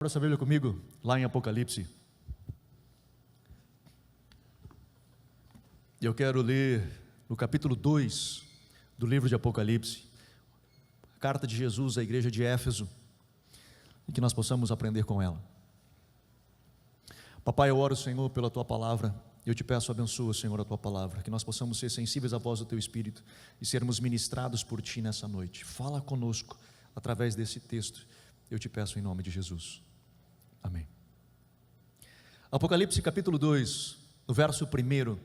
Abra sua Bíblia comigo, lá em Apocalipse. Eu quero ler no capítulo 2 do livro de Apocalipse, a carta de Jesus à igreja de Éfeso, e que nós possamos aprender com ela. Papai, eu oro, Senhor, pela Tua palavra. Eu te peço, abençoa, Senhor, a Tua palavra, que nós possamos ser sensíveis à voz do Teu Espírito e sermos ministrados por Ti nessa noite. Fala conosco através desse texto, eu te peço em nome de Jesus. Amém. Apocalipse capítulo 2, no verso 1,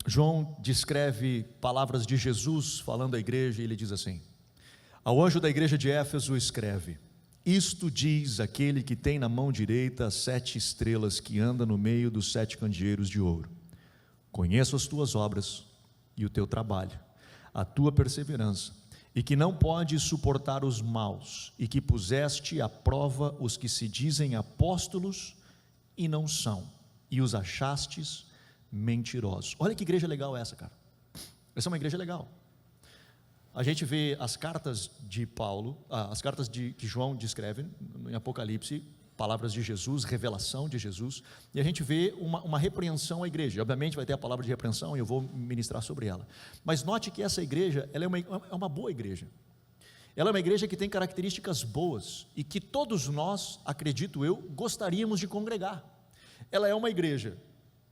João descreve palavras de Jesus falando à igreja e ele diz assim: ao anjo da igreja de Éfeso escreve: isto diz aquele que tem na mão direita as 7 estrelas que anda no meio dos 7 candeeiros de ouro. Conheço as tuas obras e o teu trabalho, a tua perseverança, e que não podes suportar os maus, e que puseste à prova os que se dizem apóstolos e não são, e os achastes mentirosos. Olha que igreja legal essa, cara. Essa é uma igreja legal. A gente vê as cartas de Paulo, as cartas que João descreve em Apocalipse, palavras de Jesus, revelação de Jesus, e a gente vê uma repreensão à igreja. Obviamente vai ter a palavra de repreensão e eu vou ministrar sobre ela, mas note que essa igreja, ela é uma boa igreja. Ela é uma igreja que tem características boas e que todos nós, acredito eu, gostaríamos de congregar. Ela é uma igreja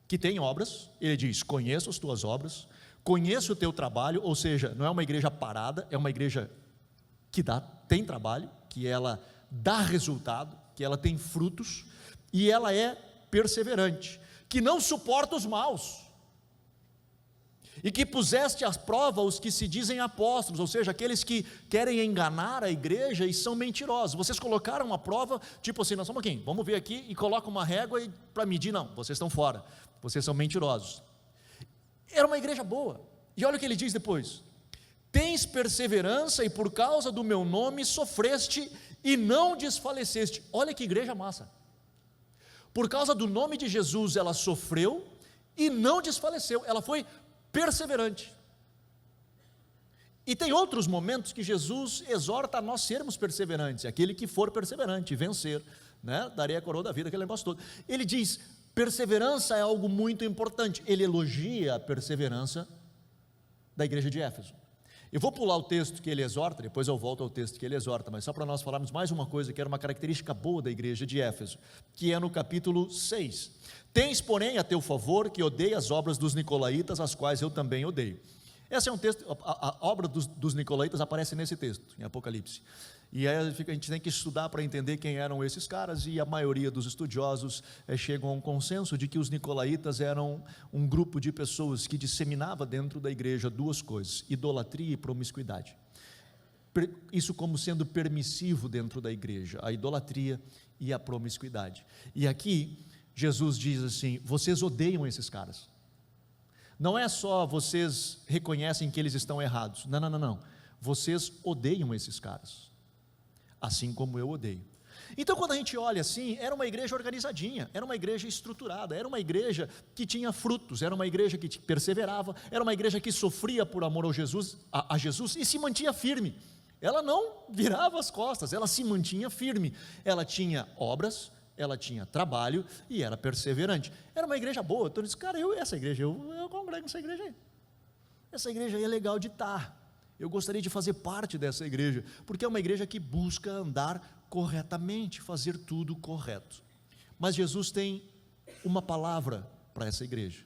que tem obras. Ele diz: conheço as tuas obras, conheço o teu trabalho, ou seja, não é uma igreja parada, é uma igreja que tem trabalho, que ela dá resultado, que ela tem frutos, e ela é perseverante, que não suporta os maus, e que puseste à prova os que se dizem apóstolos, ou seja, aqueles que querem enganar a igreja e são mentirosos. Vocês colocaram à prova, tipo assim, nós somos quem? Vamos ver aqui, e coloca uma régua para medir. Não, vocês estão fora, vocês são mentirosos. Era uma igreja boa, e olha o que ele diz depois: tens perseverança e por causa do meu nome sofreste e não desfaleceste. Olha que igreja massa. Por causa do nome de Jesus ela sofreu e não desfaleceu, ela foi perseverante. E tem outros momentos que Jesus exorta a nós sermos perseverantes. Aquele que for perseverante, vencer, né? Darei a coroa da vida, aquele negócio todo. Ele diz: perseverança é algo muito importante. Ele elogia a perseverança da igreja de Éfeso. Eu vou pular o texto que ele exorta, depois eu volto ao texto que ele exorta, mas só para nós falarmos mais uma coisa que era uma característica boa da igreja de Éfeso, que é no capítulo 6. Tens, porém, a teu favor que odeia as obras dos nicolaítas, as quais eu também odeio. Esse é um texto, a obra dos nicolaítas aparece nesse texto, em Apocalipse. E aí a gente tem que estudar para entender quem eram esses caras, e a maioria dos estudiosos chegam a um consenso de que os nicolaítas eram um grupo de pessoas que disseminava dentro da igreja duas coisas: idolatria e promiscuidade. Isso como sendo permissivo dentro da igreja, a idolatria e a promiscuidade. E aqui Jesus diz assim: vocês odeiam esses caras. Não é só vocês reconhecem que eles estão errados, não, vocês odeiam esses caras, assim como eu odeio. Então, quando a gente olha assim, era uma igreja organizadinha, era uma igreja estruturada, era uma igreja que tinha frutos, era uma igreja que perseverava, era uma igreja que sofria por amor a Jesus e se mantinha firme. Ela não virava as costas, ela se mantinha firme. Ela tinha obras, ela tinha trabalho e era perseverante. Era uma igreja boa. Então eu disse: cara, eu congrego nessa igreja aí. Essa igreja aí é legal de estar. Eu gostaria de fazer parte dessa igreja, porque é uma igreja que busca andar corretamente, fazer tudo correto. Mas Jesus tem uma palavra para essa igreja,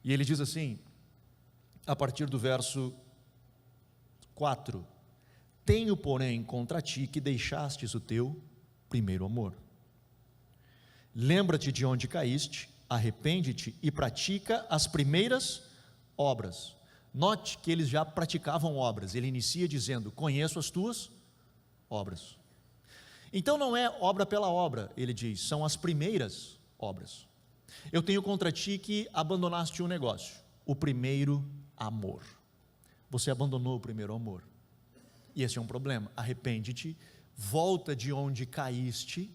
e ele diz assim, a partir do verso 4: tenho, porém, contra ti que deixastes o teu primeiro amor. Lembra-te de onde caíste, arrepende-te e pratica as primeiras obras. Note que eles já praticavam obras. Ele inicia dizendo: conheço as tuas obras. Então não é obra pela obra, ele diz, são as primeiras obras. Eu tenho contra ti que abandonaste um negócio, o primeiro amor. Você abandonou o primeiro amor, e esse é um problema. Arrepende-te, volta de onde caíste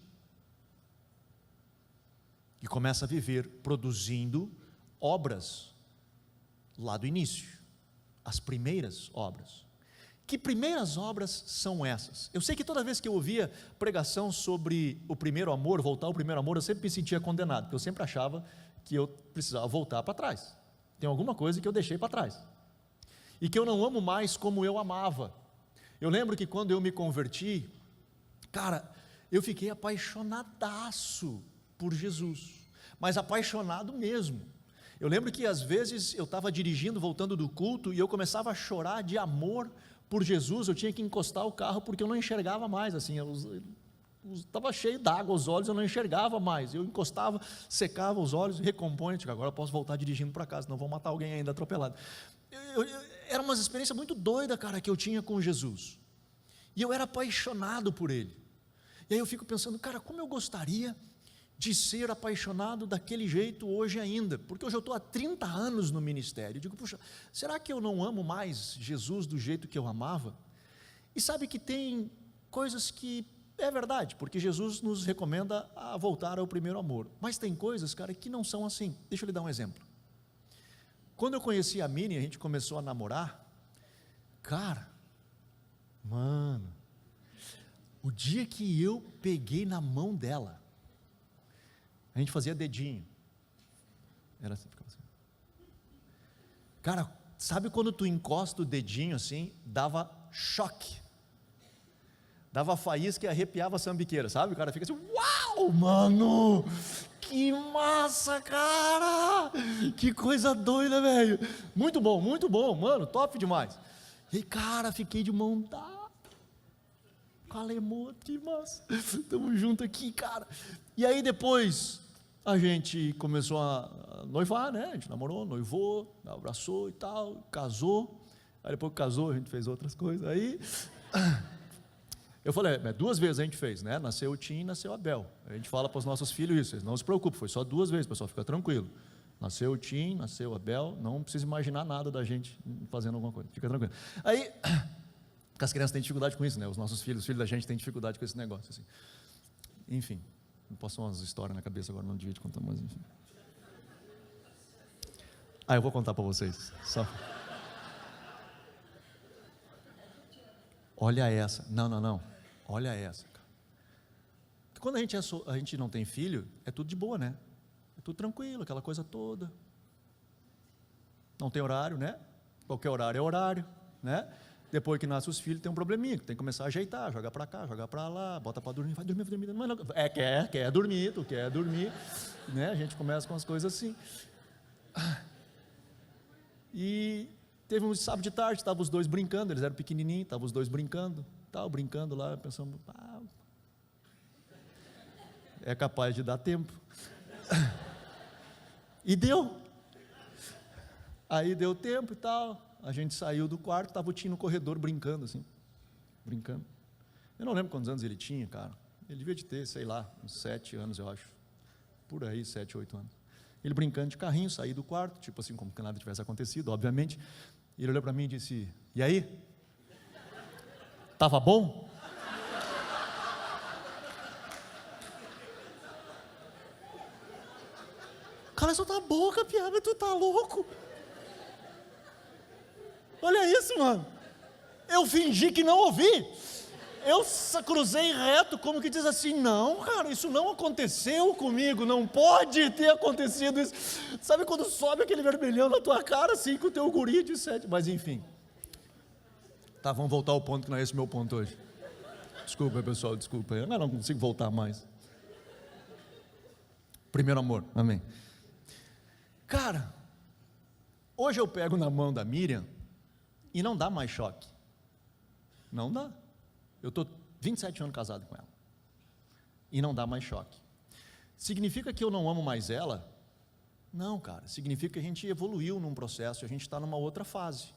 e começa a viver produzindo obras lá do início, as primeiras obras. Que primeiras obras são essas? Eu sei que toda vez que eu ouvia pregação sobre o primeiro amor, voltar ao primeiro amor, eu sempre me sentia condenado, porque eu sempre achava que eu precisava voltar para trás. Tem alguma coisa que eu deixei para trás. E que eu não amo mais como eu amava. Eu lembro que quando eu me converti, cara, eu fiquei apaixonadaço por Jesus, mas apaixonado mesmo. Eu lembro que às vezes eu estava dirigindo, voltando do culto, e eu começava a chorar de amor por Jesus. Eu tinha que encostar o carro porque eu não enxergava mais, assim, estava cheio d'água os olhos, eu não enxergava mais. Eu encostava, secava os olhos, recompõe, agora eu posso voltar dirigindo para casa, não vou matar alguém ainda atropelado. Era uma experiência muito doida, cara, que eu tinha com Jesus, e eu era apaixonado por Ele. E aí eu fico pensando, cara, como eu gostaria de ser apaixonado daquele jeito hoje ainda, porque hoje eu estou há 30 anos no ministério. Eu digo, puxa, será que eu não amo mais Jesus do jeito que eu amava? E sabe que tem coisas que é verdade, porque Jesus nos recomenda a voltar ao primeiro amor, mas tem coisas, cara, que não são assim. Deixa eu lhe dar um exemplo. Quando eu conheci a Mini, a gente começou a namorar, cara, mano, o dia que eu peguei na mão dela, a gente fazia dedinho, era assim, ficava assim. Cara, sabe quando tu encosta o dedinho assim, dava choque, dava faísca e arrepiava a sambiqueira, sabe? O cara fica assim, uau, mano, que massa, cara, que coisa doida, velho, muito bom, mano, top demais. E cara, fiquei de mão dada, Alemão, que massa, estamos juntos aqui, cara. E aí depois a gente começou a noivar, né? A gente namorou, noivou, abraçou e tal, casou. Aí depois que casou a gente fez outras coisas. Aí eu falei, 2 vezes a gente fez, né? Nasceu o Tim e nasceu a Bel. A gente fala para os nossos filhos isso, eles não se preocupem, foi só 2 vezes, pessoal, fica tranquilo. Nasceu o Tim, nasceu a Bel, não precisa imaginar nada da gente fazendo alguma coisa, fica tranquilo. Aí porque as crianças têm dificuldade com isso, né? Os nossos filhos, os filhos da gente têm dificuldade com esse negócio, assim. Enfim, me passou umas histórias na cabeça agora, não devia te contar, mas enfim. Eu vou contar para vocês. Só. Olha essa. Não. Olha essa. Quando a gente não tem filho, é tudo de boa, né? É tudo tranquilo, aquela coisa toda. Não tem horário, né? Qualquer horário é horário, né? Depois que nasce os filhos, tem um probleminha, que tem que começar a ajeitar, jogar para cá, jogar para lá, bota para dormir, vai dormir, não, quer dormir, tu quer dormir, né? A gente começa com as coisas assim. E teve um sábado de tarde, estavam os dois brincando, eles eram pequenininhos, estavam os dois brincando lá, pensamos, é capaz de dar tempo. E deu. Aí deu tempo e tal. A gente saiu do quarto, estava o Tim no corredor brincando assim, brincando. Eu não lembro quantos anos ele tinha, cara. Ele devia de ter, sei lá, uns 7 anos, eu acho. Por aí, 7, 8 anos. Ele brincando de carrinho, saí do quarto, tipo assim, como que nada tivesse acontecido, obviamente. Ele olhou para mim e disse, e aí? Estava bom? Cala essa tua boca, piada, tu tá louco? Olha isso, mano. Eu fingi que não ouvi. Eu cruzei reto, como que diz assim, não, cara, isso não aconteceu comigo, não pode ter acontecido isso. Sabe quando sobe aquele vermelhão na tua cara, assim, com o teu guri de 7, mas enfim. Tá, vamos voltar ao ponto, que não é esse o meu ponto hoje. Desculpa, pessoal, desculpa, eu não consigo voltar mais. Primeiro amor, amém. Cara, hoje eu pego na mão da Miriam, e não dá mais choque. Não dá. Eu estou 27 anos casado com ela. E não dá mais choque. Significa que eu não amo mais ela? Não, cara. Significa que a gente evoluiu num processo, a gente está numa outra fase.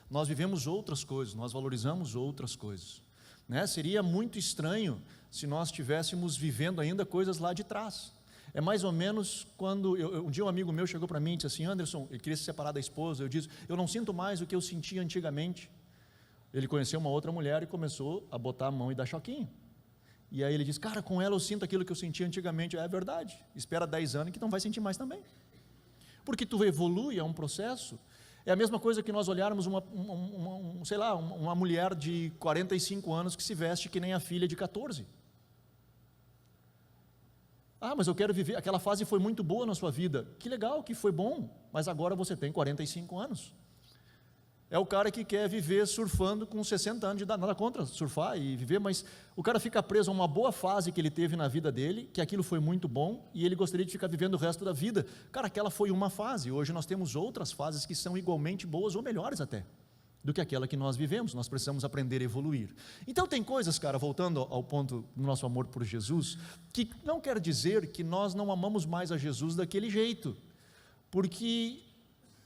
Nós vivemos outras coisas, nós valorizamos outras coisas, né? Seria muito estranho se nós estivéssemos vivendo ainda coisas lá de trás. É mais ou menos quando, um dia um amigo meu chegou para mim e disse assim, Anderson, ele queria se separar da esposa, eu disse, eu não sinto mais o que eu sentia antigamente. Ele conheceu uma outra mulher e começou a botar a mão e dar choquinho. E aí ele disse, cara, com ela eu sinto aquilo que eu sentia antigamente. É verdade, espera 10 anos que não vai sentir mais também. Porque tu evolui, é um processo. É a mesma coisa que nós olharmos uma mulher de 45 anos que se veste que nem a filha de 14. Ah, mas eu quero viver, aquela fase foi muito boa na sua vida. Que legal, que foi bom, mas agora você tem 45 anos. É o cara que quer viver surfando com 60 anos de idade, nada contra surfar e viver, mas o cara fica preso a uma boa fase que ele teve na vida dele, que aquilo foi muito bom, e ele gostaria de ficar vivendo o resto da vida. Cara, aquela foi uma fase, hoje nós temos outras fases que são igualmente boas ou melhores até, do que aquela que nós vivemos, nós precisamos aprender a evoluir. Então tem coisas, cara, voltando ao ponto do nosso amor por Jesus, que não quer dizer que nós não amamos mais a Jesus daquele jeito, porque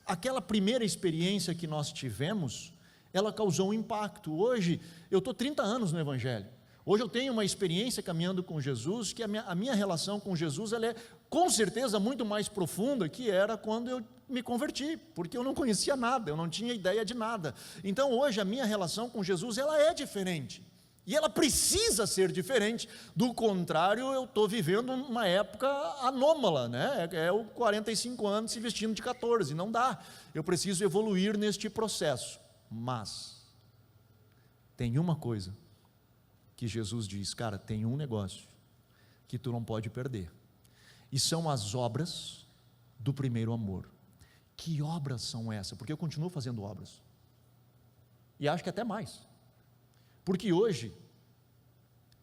aquela primeira experiência que nós tivemos, ela causou um impacto. Hoje, eu estou 30 anos no Evangelho, hoje eu tenho uma experiência caminhando com Jesus, que a minha relação com Jesus, ela é com certeza muito mais profunda que era quando eu me converti, porque eu não conhecia nada, eu não tinha ideia de nada. Então hoje a minha relação com Jesus, ela é diferente, e ela precisa ser diferente, do contrário eu estou vivendo uma época anômala, né? É o 45 anos se vestindo de 14, não dá, eu preciso evoluir neste processo. Mas tem uma coisa que Jesus diz, cara, tem um negócio que tu não pode perder, e são as obras do primeiro amor. Que obras são essas? Porque eu continuo fazendo obras, e acho que até mais, porque hoje,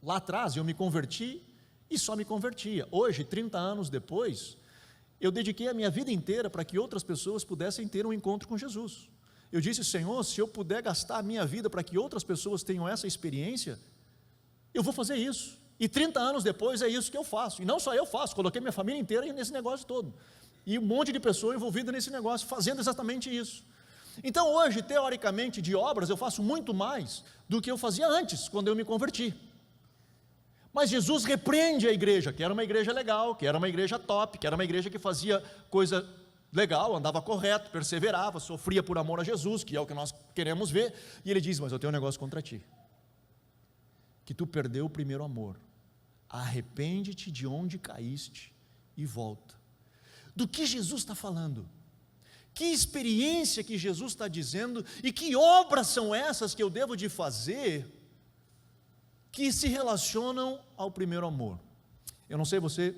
lá atrás eu me converti e só me convertia. Hoje, 30 anos depois, eu dediquei a minha vida inteira para que outras pessoas pudessem ter um encontro com Jesus. Eu disse, Senhor, se eu puder gastar a minha vida para que outras pessoas tenham essa experiência, eu vou fazer isso. E 30 anos depois é isso que eu faço, e não só eu faço, coloquei minha família inteira nesse negócio todo, e um monte de pessoas envolvidas nesse negócio, fazendo exatamente isso. Então hoje, teoricamente, de obras, eu faço muito mais do que eu fazia antes, quando eu me converti. Mas Jesus repreende a igreja, que era uma igreja legal, que era uma igreja top, que era uma igreja que fazia coisa legal, andava correto, perseverava, sofria por amor a Jesus, que é o que nós queremos ver, e ele diz, mas eu tenho um negócio contra ti, que tu perdeu o primeiro amor, arrepende-te de onde caíste e volta. Do que Jesus está falando? Que experiência que Jesus está dizendo, e que obras são essas que eu devo de fazer, que se relacionam ao primeiro amor? Eu não sei você,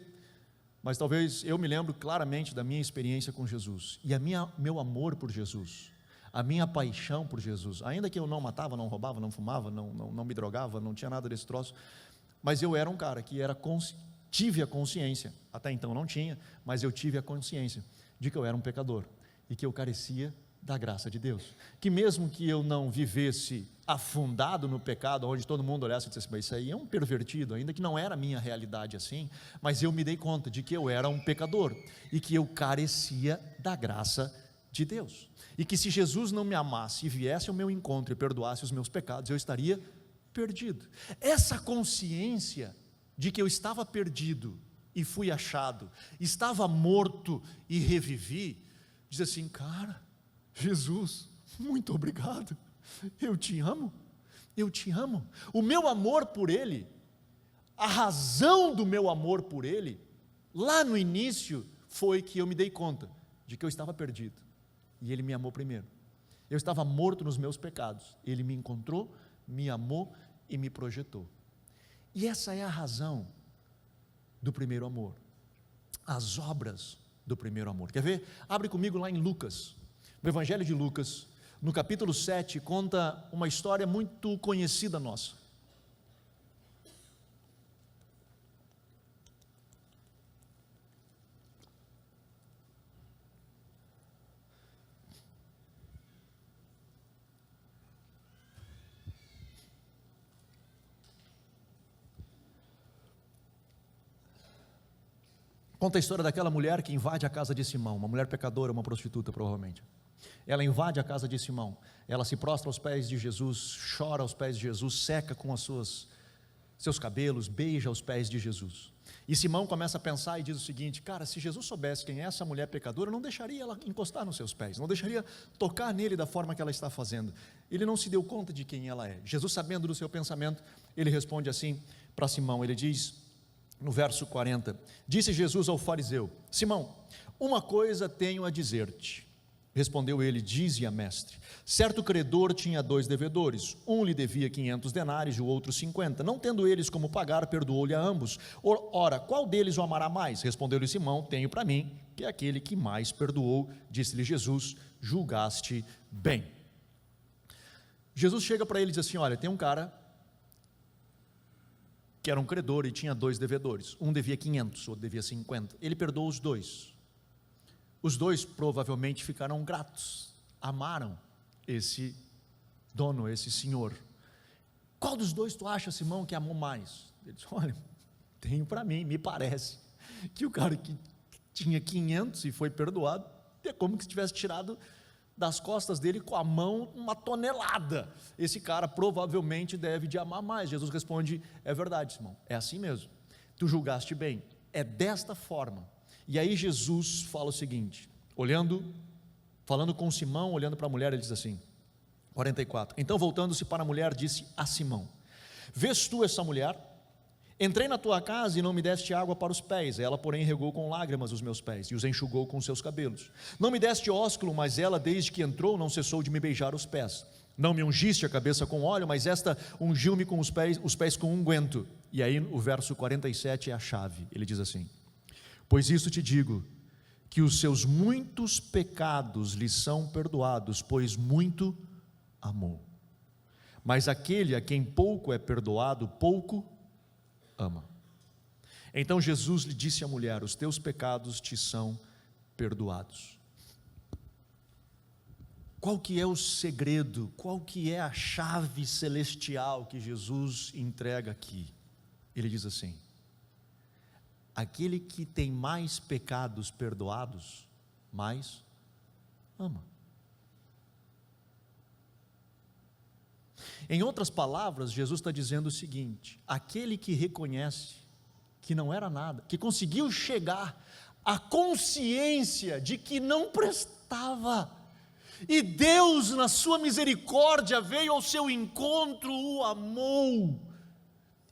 mas talvez eu me lembro claramente da minha experiência com Jesus, e meu amor por Jesus, a minha paixão por Jesus, ainda que eu não matava, não roubava, não fumava, não me drogava, não tinha nada desse troço, mas eu era um cara que tive a consciência, até então não tinha, mas eu tive a consciência de que eu era um pecador, e que eu carecia da graça de Deus, que mesmo que eu não vivesse afundado no pecado, onde todo mundo olhasse e dissesse, mas isso aí é um pervertido, ainda que não era a minha realidade assim, mas eu me dei conta de que eu era um pecador, e que eu carecia da graça de Deus, e que se Jesus não me amasse, e viesse ao meu encontro e perdoasse os meus pecados, eu estaria perdido. Essa consciência de que eu estava perdido, e fui achado, estava morto e revivi, diz assim, cara, Jesus, muito obrigado, eu te amo, o meu amor por Ele, a razão do meu amor por Ele, lá no início, foi que eu me dei conta de que eu estava perdido, e Ele me amou primeiro. Eu estava morto nos meus pecados, Ele me encontrou, me amou e me projetou. E essa é a razão do primeiro amor, as obras do primeiro amor. Quer ver? Abre comigo lá em Lucas, no Evangelho de Lucas, no capítulo 7, conta uma história muito conhecida nossa. Conta a história daquela mulher que invade a casa de Simão, uma mulher pecadora, uma prostituta provavelmente. Ela invade a casa de Simão, ela se prostra aos pés de Jesus, chora aos pés de Jesus, seca com seus cabelos, beija os pés de Jesus. E Simão começa a pensar e diz o seguinte, cara, se Jesus soubesse quem é essa mulher pecadora, não deixaria ela encostar nos seus pés, não deixaria tocar nele da forma que ela está fazendo. Ele não se deu conta de quem ela é. Jesus, sabendo do seu pensamento, ele responde assim para Simão, ele diz, no verso 40, disse Jesus ao fariseu, Simão, uma coisa tenho a dizer-te. Respondeu ele: dize-a, mestre. Certo credor tinha 2 devedores, um lhe devia 500 denários e o outro 50. Não tendo eles como pagar, perdoou-lhe a ambos. Ora, qual deles o amará mais? Respondeu-lhe Simão: tenho para mim que é aquele que mais perdoou. Disse-lhe Jesus: julgaste bem. Jesus chega para ele e diz assim: olha, tem um cara que era um credor e tinha 2 devedores, um devia 500, o outro devia 50. Ele perdoou os 2. Os 2 provavelmente ficaram gratos, amaram esse dono, esse senhor. Qual dos 2 tu acha, Simão, que amou mais? Ele disse: olha, tenho para mim, me parece que o cara que tinha 500 e foi perdoado, é como se tivesse tirado das costas dele com a mão uma tonelada. Esse cara provavelmente deve de amar mais. Jesus responde: é verdade, Simão, é assim mesmo, tu julgaste bem, é desta forma. E aí Jesus fala o seguinte, falando com Simão, olhando para a mulher, ele diz assim, 44, então voltando-se para a mulher, disse a Simão: vês tu essa mulher? Entrei na tua casa e não me deste água para os pés, ela porém regou com lágrimas os meus pés e os enxugou com seus cabelos. Não me deste ósculo, mas ela desde que entrou não cessou de me beijar os pés. Não me ungiste a cabeça com óleo, mas esta ungiu-me com os pés com unguento. E aí o verso 47 é a chave, ele diz assim: pois isso te digo, que os seus muitos pecados lhe são perdoados, pois muito amou. Mas aquele a quem pouco é perdoado, pouco ama. Então Jesus lhe disse à mulher: os teus pecados te são perdoados. Qual que é o segredo, qual que é a chave celestial que Jesus entrega aqui? Ele diz assim: aquele que tem mais pecados perdoados, mais ama. Em outras palavras, Jesus está dizendo o seguinte: aquele que reconhece que não era nada, que conseguiu chegar à consciência de que não prestava, e Deus na sua misericórdia veio ao seu encontro, o amou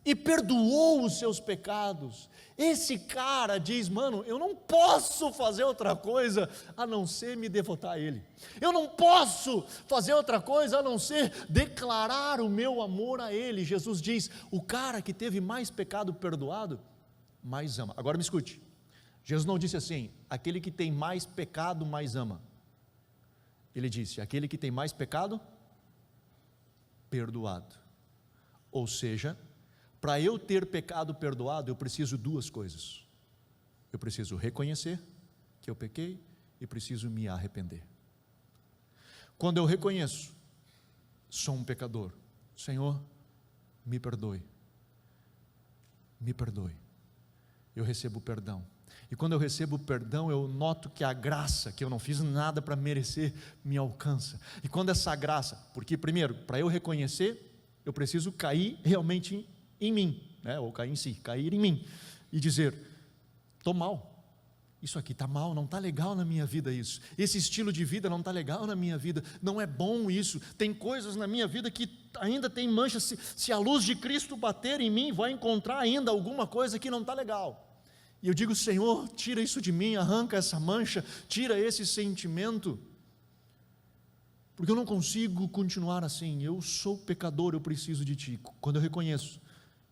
e perdoou os seus pecados. Esse cara diz: mano, eu não posso fazer outra coisa a não ser me devotar a Ele, eu não posso fazer outra coisa a não ser declarar o meu amor a Ele. Jesus diz: o cara que teve mais pecado perdoado, mais ama. Agora me escute, Jesus não disse assim: aquele que tem mais pecado, mais ama. Ele disse: aquele que tem mais pecado perdoado. Ou seja, para eu ter pecado perdoado, eu preciso 2 coisas: eu preciso reconhecer que eu pequei e preciso me arrepender. Quando eu reconheço, sou um pecador, Senhor, me perdoe, eu recebo perdão. E quando eu recebo perdão, eu noto que a graça, que eu não fiz nada para merecer, me alcança. E quando essa graça, porque primeiro, para eu reconhecer, eu preciso cair realmente em mim, ou cair em si, cair em mim, e dizer: estou mal, isso aqui está mal, não está legal na minha vida isso, esse estilo de vida não está legal na minha vida, não é bom isso, tem coisas na minha vida que ainda tem manchas, se a luz de Cristo bater em mim, vai encontrar ainda alguma coisa que não está legal, e eu digo: Senhor, tira isso de mim, arranca essa mancha, tira esse sentimento, porque eu não consigo continuar assim, eu sou pecador, eu preciso de Ti. Quando eu reconheço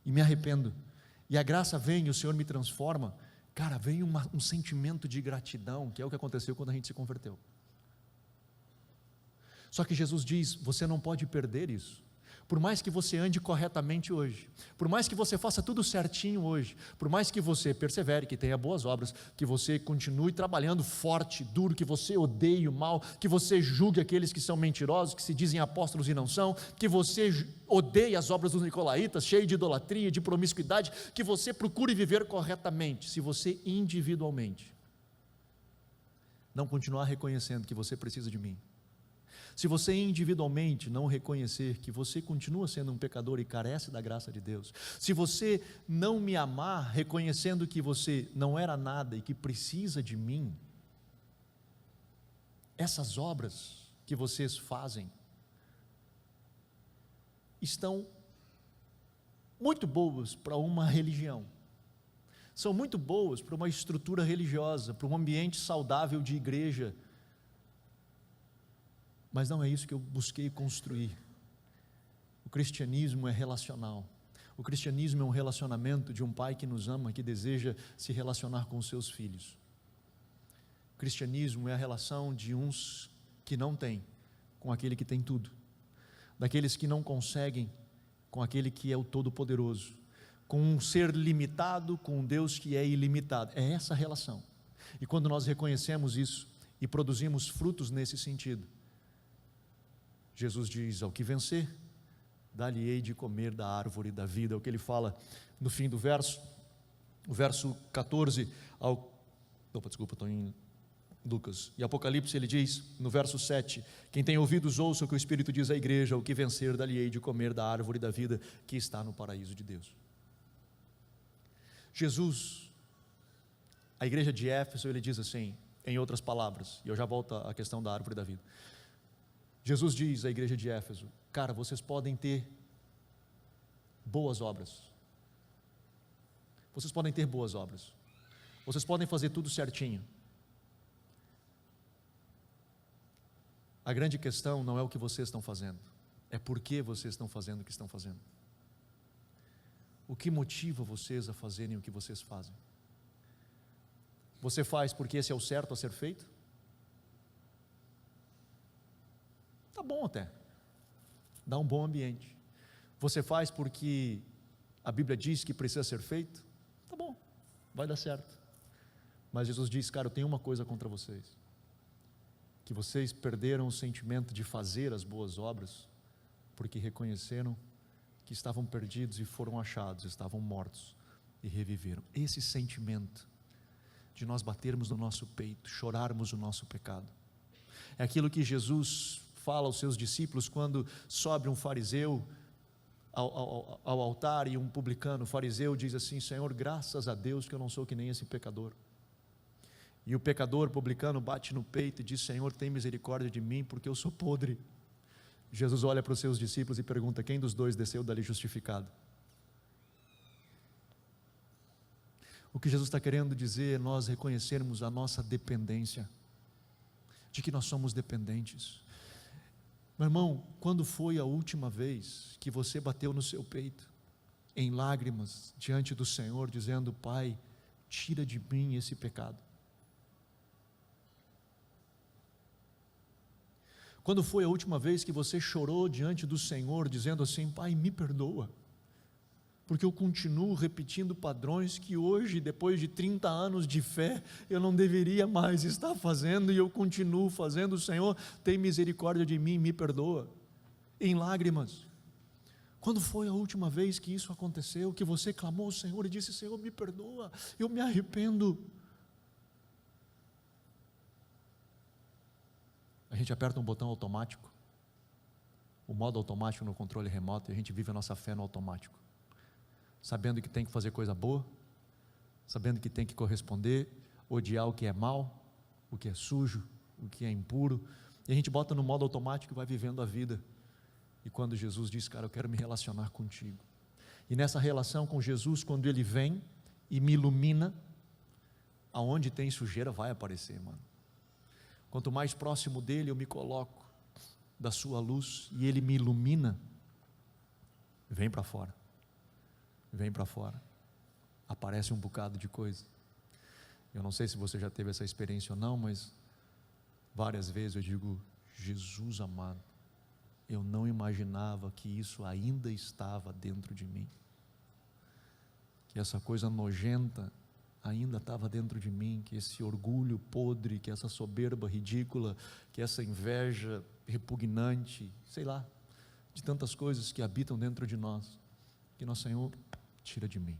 e me arrependo, e a graça vem, e o Senhor me transforma, cara, vem um sentimento de gratidão, que é o que aconteceu quando a gente se converteu. Só que Jesus diz: você não pode perder isso. Por mais que você ande corretamente hoje, por mais que você faça tudo certinho hoje, por mais que você persevere, que tenha boas obras, que você continue trabalhando forte, duro, que você odeie o mal, que você julgue aqueles que são mentirosos, que se dizem apóstolos e não são, que você odeie as obras dos nicolaítas, cheio de idolatria, de promiscuidade, que você procure viver corretamente. Se você individualmente não continuar reconhecendo que você precisa de mim, se você individualmente não reconhecer que você continua sendo um pecador e carece da graça de Deus, se você não me amar, reconhecendo que você não era nada e que precisa de mim, essas obras que vocês fazem estão muito boas para uma religião, são muito boas para uma estrutura religiosa, para um ambiente saudável de igreja, mas não é isso que eu busquei construir. O cristianismo é relacional. O cristianismo é um relacionamento de um pai que nos ama, que deseja se relacionar com os seus filhos. O cristianismo é a relação de uns que não têm com aquele que tem tudo, daqueles que não conseguem com aquele que é o Todo-Poderoso, com um ser limitado, com um Deus que é ilimitado. É essa a relação. E quando nós reconhecemos isso e produzimos frutos nesse sentido, Jesus diz: ao que vencer, dar-lhe-ei de comer da árvore da vida. É o que ele fala no fim do verso, o verso 14 ao... Opa, desculpa, estou em Lucas. E Apocalipse ele diz, no verso 7, quem tem ouvidos ouça o que o Espírito diz à igreja, o que vencer, dar-lhe-ei de comer da árvore da vida que está no paraíso de Deus. Jesus, a igreja de Éfeso, ele diz assim, em outras palavras, e eu já volto à questão da árvore da vida. Jesus diz à igreja de Éfeso: cara, vocês podem ter boas obras, vocês podem ter boas obras, vocês podem fazer tudo certinho. A grande questão não é o que vocês estão fazendo, é por que vocês estão fazendo o que estão fazendo. O que motiva vocês a fazerem o que vocês fazem? Você faz porque esse é o certo a ser feito? Tá bom até, dá um bom ambiente. Você faz porque a Bíblia diz que precisa ser feito? Tá bom, vai dar certo. Mas Jesus diz: cara, eu tenho uma coisa contra vocês, que vocês perderam o sentimento de fazer as boas obras, porque reconheceram que estavam perdidos e foram achados, estavam mortos e reviveram. Esse sentimento de nós batermos no nosso peito, chorarmos o nosso pecado, é aquilo que Jesus fala aos seus discípulos quando sobe um fariseu ao altar e um publicano. O fariseu diz assim: Senhor, graças a Deus que eu não sou que nem esse pecador. E o pecador publicano bate no peito e diz: Senhor, tem misericórdia de mim, porque eu sou podre. Jesus olha para os seus discípulos e pergunta: quem dos dois desceu dali justificado? O que Jesus está querendo dizer é nós reconhecermos a nossa dependência, de que nós somos dependentes. Meu irmão, quando foi a última vez que você bateu no seu peito, em lágrimas, diante do Senhor, dizendo: Pai, tira de mim esse pecado? Quando foi a última vez que você chorou diante do Senhor, dizendo assim: Pai, me perdoa, porque eu continuo repetindo padrões que hoje, depois de 30 anos de fé, eu não deveria mais estar fazendo, e eu continuo fazendo. Senhor, tem misericórdia de mim, me perdoa, em lágrimas. Quando foi a última vez que isso aconteceu, que você clamou ao Senhor e disse: Senhor, me perdoa, eu me arrependo? A gente aperta um botão automático, o modo automático no controle remoto, e a gente vive a nossa fé no automático, sabendo que tem que fazer coisa boa, sabendo que tem que corresponder, odiar o que é mal, o que é sujo, o que é impuro, e a gente bota no modo automático e vai vivendo a vida. E quando Jesus diz: cara, eu quero me relacionar contigo, e nessa relação com Jesus, quando Ele vem e me ilumina, aonde tem sujeira vai aparecer, mano. Quanto mais próximo dEle eu me coloco, da sua luz, e Ele me ilumina, vem para fora, vem para fora, aparece um bocado de coisa. Eu não sei se você já teve essa experiência ou não, mas várias vezes eu digo: Jesus amado, eu não imaginava que isso ainda estava dentro de mim, que essa coisa nojenta ainda estava dentro de mim, que esse orgulho podre, que essa soberba ridícula, que essa inveja repugnante, sei lá, de tantas coisas que habitam dentro de nós, que nosso Senhor tira de mim.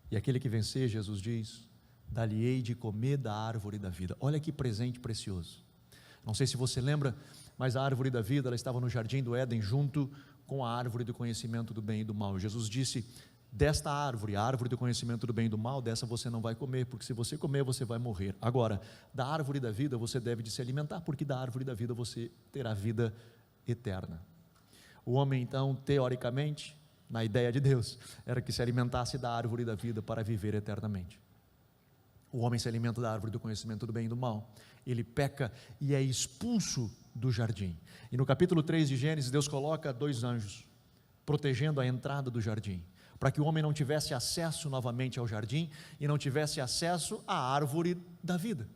E aquele que vencer, Jesus diz: dar-lhe-ei de comer da árvore da vida. Olha que presente precioso. Não sei se você lembra, mas a árvore da vida, ela estava no jardim do Éden, junto com a árvore do conhecimento do bem e do mal. Jesus disse: desta árvore, a árvore do conhecimento do bem e do mal, dessa você não vai comer, porque se você comer, você vai morrer. Agora, da árvore da vida você deve de se alimentar, porque da árvore da vida você terá vida eterna. O homem, então, teoricamente, na ideia de Deus, era que se alimentasse da árvore da vida para viver eternamente. O homem se alimenta da árvore do conhecimento do bem e do mal. Ele peca e é expulso do jardim. E no capítulo 3 de Gênesis, Deus coloca 2 anjos protegendo a entrada do jardim, para que o homem não tivesse acesso novamente ao jardim e não tivesse acesso à árvore da vida.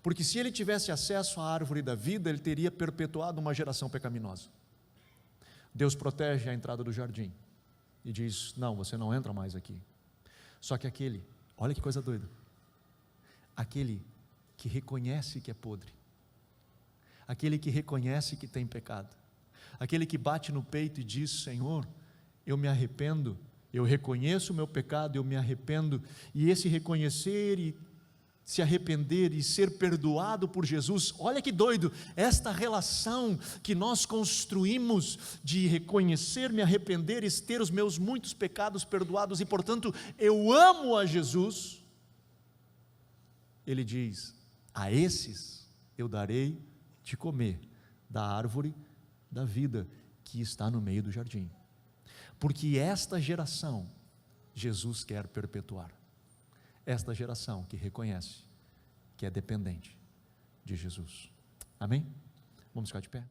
Porque se ele tivesse acesso à árvore da vida, ele teria perpetuado uma geração pecaminosa. Deus protege a entrada do jardim e diz: não, você não entra mais aqui. Só que aquele, olha que coisa doida, aquele que reconhece que é podre, aquele que reconhece que tem pecado, aquele que bate no peito e diz: Senhor, eu me arrependo, eu reconheço o meu pecado, eu me arrependo, e esse reconhecer e se arrepender e ser perdoado por Jesus, olha que doido, esta relação que nós construímos de reconhecer, me arrepender e ter os meus muitos pecados perdoados, e portanto eu amo a Jesus. Ele diz: a esses eu darei de comer da árvore da vida que está no meio do jardim, porque esta geração Jesus quer perpetuar, esta geração que reconhece que é dependente de Jesus. Amém? Vamos ficar de pé.